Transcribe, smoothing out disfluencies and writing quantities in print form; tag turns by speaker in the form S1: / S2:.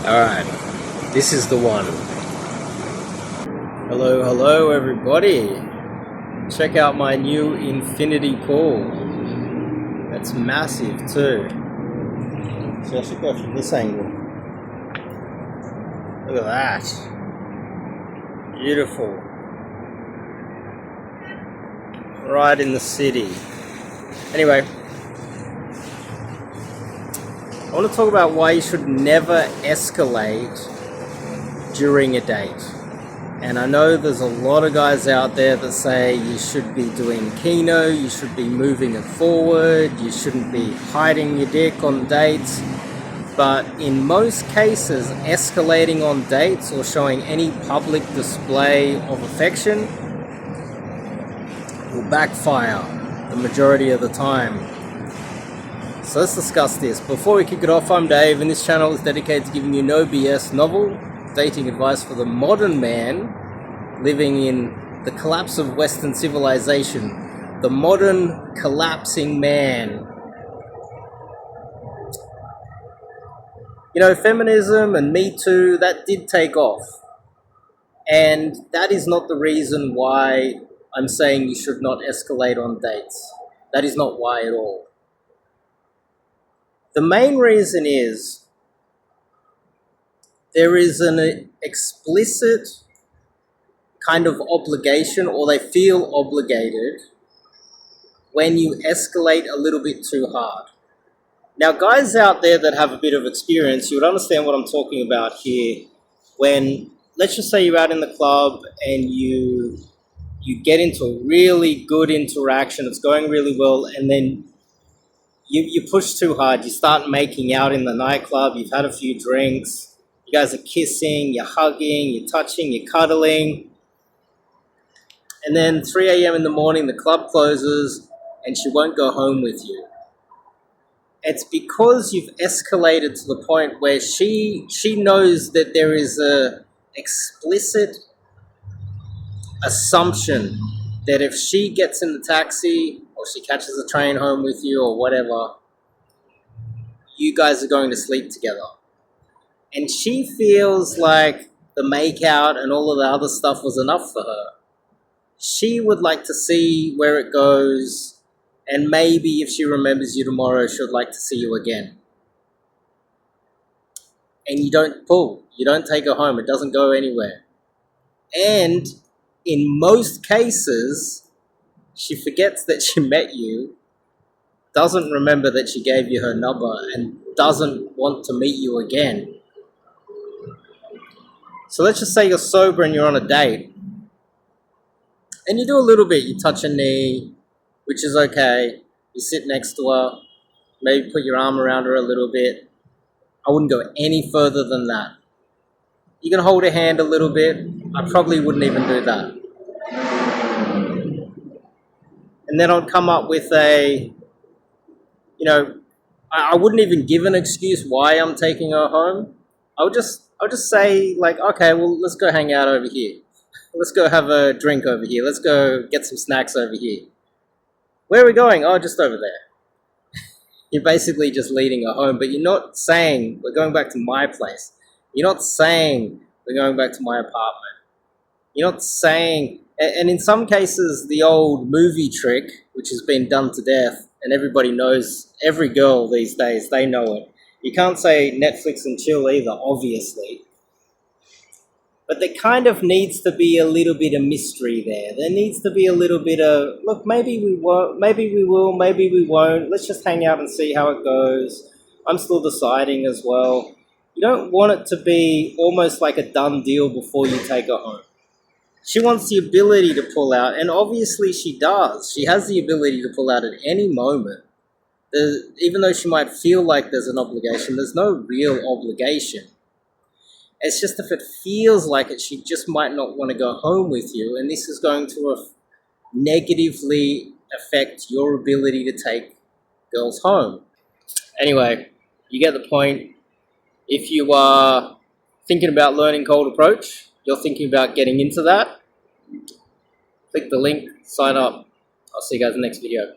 S1: Alright, this is the one. Hello everybody. Check out my new infinity pool. That's massive too. So I should go from this angle. Look at that. Beautiful. Right in the city. Anyway, I want to talk about why you should never escalate during a date. And I know there's a lot of guys out there that say you should be doing keno, you should be moving it forward, you shouldn't be hiding your dick on dates. But in most cases, escalating on dates or showing any public display of affection will backfire the majority of the time. So let's discuss this. Before we kick it off, I'm Dave, and this channel is dedicated to giving you no BS novel dating advice for the modern man living in the collapse of Western civilization. The modern collapsing man. You know, feminism and Me Too, that did take off. And that is not the reason why I'm saying you should not escalate on dates. That is not why at all. The main reason is there is an explicit kind of obligation, or they feel obligated when you escalate a little bit too hard. Now, guys out there that have a bit of experience, you would understand what I'm talking about here. When, let's just say you're out in the club and you get into a really good interaction, it's going really well, and then you push too hard, you start making out in the nightclub, you've had a few drinks, you guys are kissing, you're hugging, you're touching, you're cuddling, and then 3 a.m. in the morning the club closes and she won't go home with you. It's because you've escalated to the point where she knows that there is a explicit assumption that if she gets in the taxi or she catches a train home with you or whatever, you guys are going to sleep together. And she feels like the make-out and all of the other stuff was enough for her. She would like to see where it goes, and maybe if she remembers you tomorrow, she'd like to see you again. And you don't pull. You don't take her home. It doesn't go anywhere. And in most cases, she forgets that she met you, doesn't remember that she gave you her number, and doesn't want to meet you again. So let's just say you're sober and you're on a date, and you do a little bit. You touch a knee, which is okay. You sit next to her, maybe put your arm around her a little bit. I wouldn't go any further than that. You can hold her hand a little bit. I probably wouldn't even do that. And then I'd come up with I wouldn't even give an excuse why I'm taking her home. I would just say, like, okay, well, let's go hang out over here. Let's go have a drink over here. Let's go get some snacks over here. Where are we going? Oh, just over there. You're basically just leading her home, but you're not saying, we're going back to my place. You're not saying, we're going back to my apartment. You're not saying, and in some cases, the old movie trick, which has been done to death, and everybody knows, every girl these days, they know it. You can't say Netflix and chill either, obviously. But there kind of needs to be a little bit of mystery there. There needs to be a little bit of, look, maybe we won't, maybe we will, maybe we won't. Let's just hang out and see how it goes. I'm still deciding as well. You don't want it to be almost like a done deal before you take her home. She wants the ability to pull out, and obviously she does. She has the ability to pull out at any moment. Even though she might feel like there's an obligation, there's no real obligation. It's just if it feels like it, she just might not want to go home with you, and this is going to negatively affect your ability to take girls home. Anyway, you get the point. If you are thinking about learning cold approach, you're thinking about getting into that, click the link, sign up. I'll see you guys in the next video.